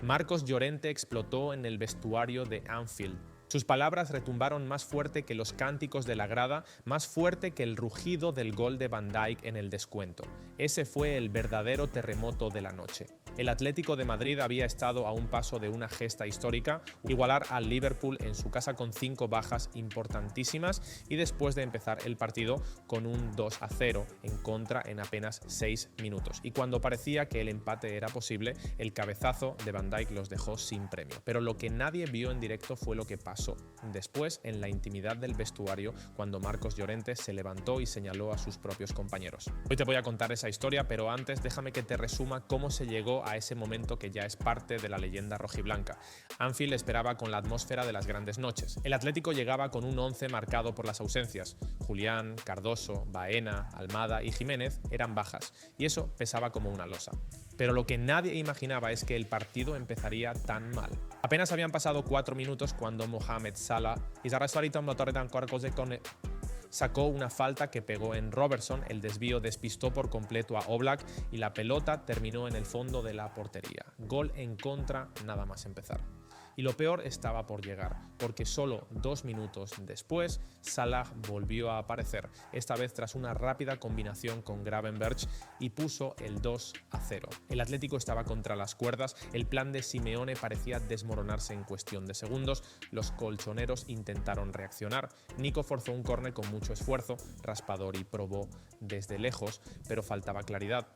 Marcos Llorente explotó en el vestuario de Anfield. Sus palabras retumbaron más fuerte que los cánticos de la grada, más fuerte que el rugido del gol de Van Dijk en el descuento. Ese fue el verdadero terremoto de la noche. El Atlético de Madrid había estado a un paso de una gesta histórica, igualar al Liverpool en su casa con 5 bajas importantísimas y después de empezar el partido con un 2-0 en contra en apenas 6 minutos. Y cuando parecía que el empate era posible, el cabezazo de Van Dijk los dejó sin premio. Pero lo que nadie vio en directo fue lo que pasó después en la intimidad del vestuario cuando Marcos Llorente se levantó y señaló a sus propios compañeros. Hoy te voy a contar esa historia, pero antes déjame que te resuma cómo se llegó a ese momento que ya es parte de la leyenda rojiblanca. Anfield esperaba con la atmósfera de las grandes noches. El Atlético llegaba con un 11 marcado por las ausencias. Julián, Cardoso, Baena, Almada y Jiménez eran bajas, y eso pesaba como una losa. Pero lo que nadie imaginaba es que el partido empezaría tan mal. Apenas habían pasado 4 minutos cuando Mohamed Salah sacó una falta que pegó en Robertson, el desvío despistó por completo a Oblak y la pelota terminó en el fondo de la portería. Gol en contra nada más empezar. Y lo peor estaba por llegar, porque solo 2 minutos después, Salah volvió a aparecer, esta vez tras una rápida combinación con Gravenberch y puso el 2-0. El Atlético estaba contra las cuerdas, el plan de Simeone parecía desmoronarse en cuestión de segundos, los colchoneros intentaron reaccionar, Nico forzó un córner con mucho esfuerzo, Raspadori probó desde lejos, pero faltaba claridad.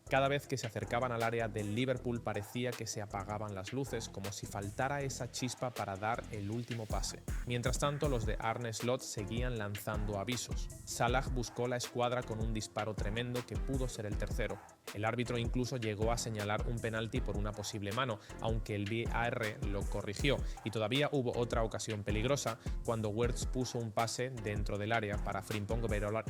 Cada vez que se acercaban al área del Liverpool parecía que se apagaban las luces, como si faltara esa chispa para dar el último pase. Mientras tanto, los de Arne Slot seguían lanzando avisos. Salah buscó la escuadra con un disparo tremendo que pudo ser el tercero. El árbitro incluso llegó a señalar un penalti por una posible mano, aunque el VAR lo corrigió, y todavía hubo otra ocasión peligrosa cuando Wirtz puso un pase dentro del área para Frimpong Verola,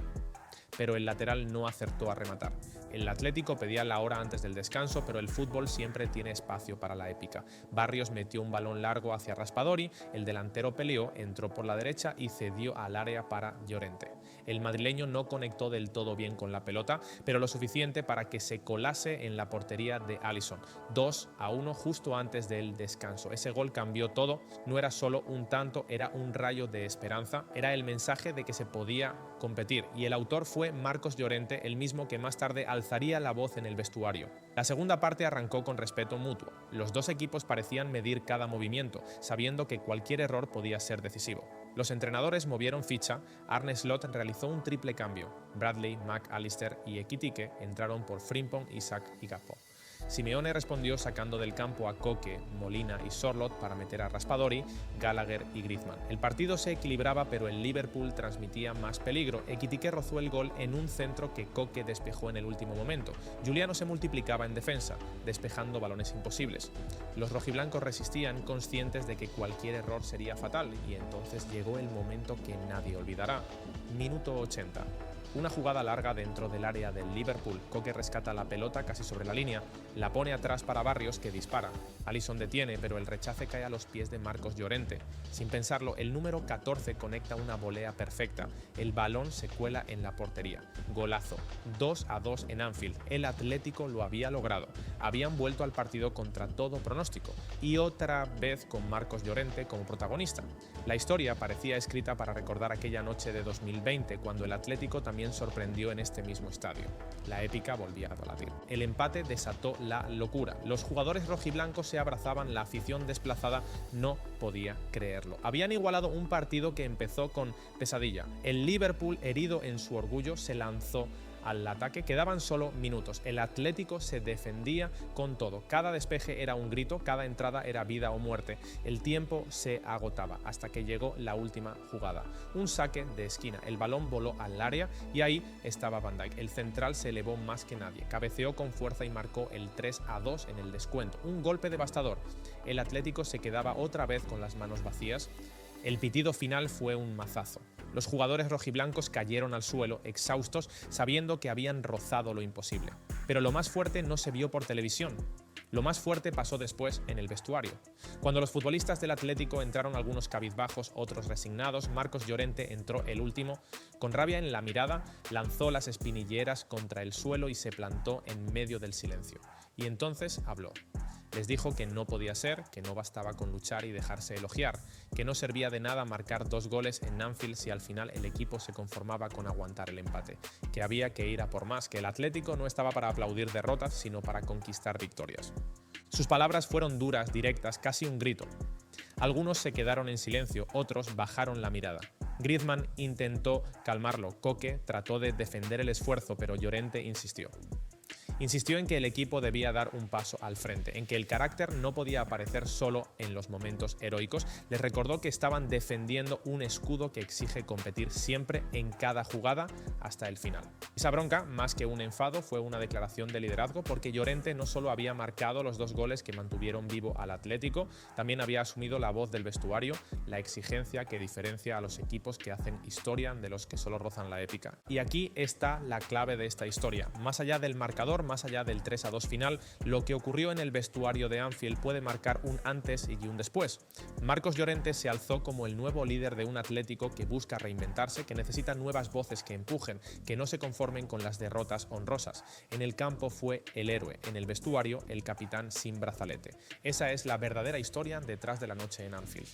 pero el lateral no acertó a rematar. El Atlético pedía la hora antes del descanso, pero el fútbol siempre tiene espacio para la épica. Barrios metió un balón largo hacia Raspadori, el delantero peleó, entró por la derecha y cedió al área para Llorente. El madrileño no conectó del todo bien con la pelota, pero lo suficiente para que se colase en la portería de Alisson. 2-1 justo antes del descanso. Ese gol cambió todo, no era solo un tanto, era un rayo de esperanza, era el mensaje de que se podía competir, y el autor fue Marcos Llorente, el mismo que más tarde alzaría la voz en el vestuario. La segunda parte arrancó con respeto mutuo. Los dos equipos parecían medir cada movimiento, sabiendo que cualquier error podía ser decisivo. Los entrenadores movieron ficha, Arne Slot realizó un triple cambio. Bradley, McAllister y Ekitike entraron por Frimpong, Isaac y Gakpo. Simeone respondió sacando del campo a Koke, Molina y Sorloth para meter a Raspadori, Gallagher y Griezmann. El partido se equilibraba, pero el Liverpool transmitía más peligro. Ekitike rozó el gol en un centro que Koke despejó en el último momento. Giuliano se multiplicaba en defensa, despejando balones imposibles. Los rojiblancos resistían, conscientes de que cualquier error sería fatal, y entonces llegó el momento que nadie olvidará. Minuto 80. Una jugada larga dentro del área del Liverpool. Koke rescata la pelota casi sobre la línea, la pone atrás para Barrios, que dispara. Alisson detiene, pero el rechace cae a los pies de Marcos Llorente. Sin pensarlo, el número 14 conecta una volea perfecta. El balón se cuela en la portería. Golazo. 2-2 en Anfield. El Atlético lo había logrado. Habían vuelto al partido contra todo pronóstico, y otra vez con Marcos Llorente como protagonista. La historia parecía escrita para recordar aquella noche de 2020, cuando el Atlético también sorprendió en este mismo estadio. La épica volvía a latir. El empate desató la locura. Los jugadores rojiblancos se abrazaban, la afición desplazada no podía creerlo. Habían igualado un partido que empezó con pesadilla. El Liverpool, herido en su orgullo, se lanzó al ataque. Quedaban solo minutos. El Atlético se defendía con todo. Cada despeje era un grito, cada entrada era vida o muerte. El tiempo se agotaba hasta que llegó la última jugada. Un saque de esquina. El balón voló al área y ahí estaba Van Dijk. El central se elevó más que nadie. Cabeceó con fuerza y marcó el 3-2 en el descuento. Un golpe devastador. El Atlético se quedaba otra vez con las manos vacías. El pitido final fue un mazazo. Los jugadores rojiblancos cayeron al suelo, exhaustos, sabiendo que habían rozado lo imposible. Pero lo más fuerte no se vio por televisión. Lo más fuerte pasó después en el vestuario. Cuando los futbolistas del Atlético entraron algunos cabizbajos, otros resignados, Marcos Llorente entró el último. Con rabia en la mirada, lanzó las espinilleras contra el suelo y se plantó en medio del silencio. Y entonces habló. Les dijo que no podía ser, que no bastaba con luchar y dejarse elogiar, que no servía de nada marcar 2 goles en Anfield si al final el equipo se conformaba con aguantar el empate, que había que ir a por más, que el Atlético no estaba para aplaudir derrotas, sino para conquistar victorias. Sus palabras fueron duras, directas, casi un grito. Algunos se quedaron en silencio, otros bajaron la mirada. Griezmann intentó calmarlo, Koke trató de defender el esfuerzo, pero Llorente insistió. Insistió en que el equipo debía dar un paso al frente, en que el carácter no podía aparecer solo en los momentos heroicos. Les recordó que estaban defendiendo un escudo que exige competir siempre en cada jugada hasta el final. Esa bronca, más que un enfado, fue una declaración de liderazgo porque Llorente no solo había marcado los 2 goles que mantuvieron vivo al Atlético, también había asumido la voz del vestuario, la exigencia que diferencia a los equipos que hacen historia de los que solo rozan la épica. Y aquí está la clave de esta historia. Más allá del marcador, más allá del 3-2 final, lo que ocurrió en el vestuario de Anfield puede marcar un antes y un después. Marcos Llorente se alzó como el nuevo líder de un Atlético que busca reinventarse, que necesita nuevas voces que empujen, que no se conformen con las derrotas honrosas. En el campo fue el héroe, en el vestuario el capitán sin brazalete. Esa es la verdadera historia detrás de la noche en Anfield.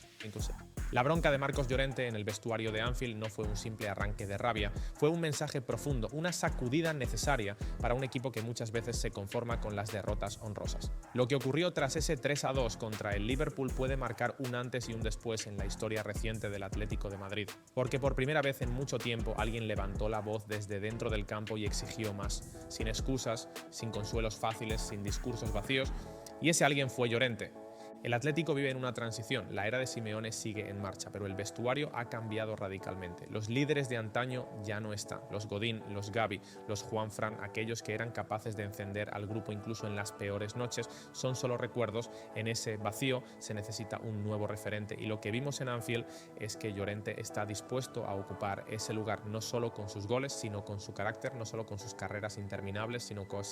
La bronca de Marcos Llorente en el vestuario de Anfield no fue un simple arranque de rabia, fue un mensaje profundo, una sacudida necesaria para un equipo que muchas veces se conforma con las derrotas honrosas. Lo que ocurrió tras ese 3-2 contra el Liverpool puede marcar un antes y un después en la historia reciente del Atlético de Madrid, porque por primera vez en mucho tiempo alguien levantó la voz desde dentro del campo y exigió más, sin excusas, sin consuelos fáciles, sin discursos vacíos, y ese alguien fue Llorente. El Atlético vive en una transición, la era de Simeone sigue en marcha, pero el vestuario ha cambiado radicalmente. Los líderes de antaño ya no están, los Godín, los Gavi, los Juanfran, aquellos que eran capaces de encender al grupo incluso en las peores noches, son solo recuerdos. En ese vacío se necesita un nuevo referente y lo que vimos en Anfield es que Llorente está dispuesto a ocupar ese lugar, no solo con sus goles, sino con su carácter, no solo con sus carreras interminables, sino con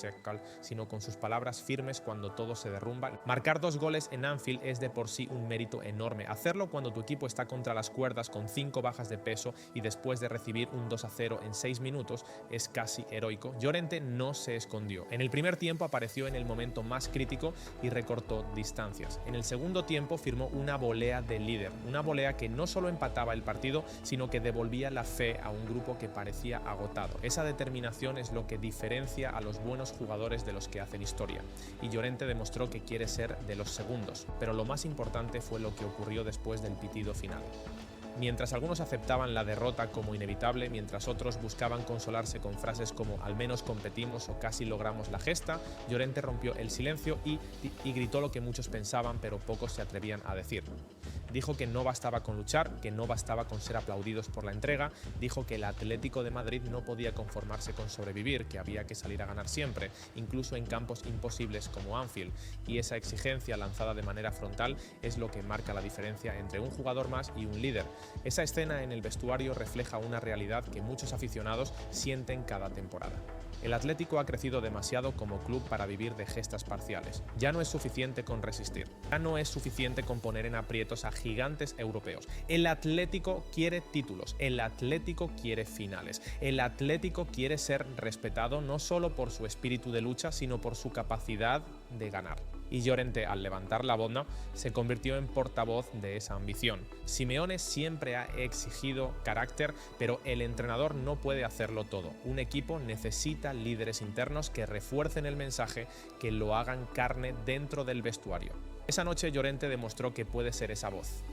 sus palabras firmes cuando todo se derrumba. Marcar 2 goles en Anfield es de por sí un mérito enorme. Hacerlo cuando tu equipo está contra las cuerdas con 5 bajas de peso y después de recibir un 2-0 en 6 minutos es casi heroico. Llorente no se escondió. En el primer tiempo apareció en el momento más crítico y recortó distancias. En el segundo tiempo firmó una volea de líder, una volea que no solo empataba el partido, sino que devolvía la fe a un grupo que parecía agotado. Esa determinación es lo que diferencia a los buenos jugadores de los que hacen historia. Y Llorente demostró que quiere ser de los segundos. Pero lo más importante fue lo que ocurrió después del pitido final. Mientras algunos aceptaban la derrota como inevitable, mientras otros buscaban consolarse con frases como al menos competimos o casi logramos la gesta, Llorente rompió el silencio y gritó lo que muchos pensaban pero pocos se atrevían a decir. Dijo que no bastaba con luchar, que no bastaba con ser aplaudidos por la entrega, dijo que el Atlético de Madrid no podía conformarse con sobrevivir, que había que salir a ganar siempre, incluso en campos imposibles como Anfield, y esa exigencia lanzada de manera frontal es lo que marca la diferencia entre un jugador más y un líder. Esa escena en el vestuario refleja una realidad que muchos aficionados sienten cada temporada. El Atlético ha crecido demasiado como club para vivir de gestas parciales. Ya no es suficiente con resistir. Ya no es suficiente con poner en aprietos a gigantes europeos. El Atlético quiere títulos. El Atlético quiere finales. El Atlético quiere ser respetado no solo por su espíritu de lucha, sino por su capacidad de ganar. Y Llorente, al levantar la voz, se convirtió en portavoz de esa ambición. Simeone siempre ha exigido carácter, pero el entrenador no puede hacerlo todo. Un equipo necesita líderes internos que refuercen el mensaje, que lo hagan carne dentro del vestuario. Esa noche Llorente demostró que puede ser esa voz.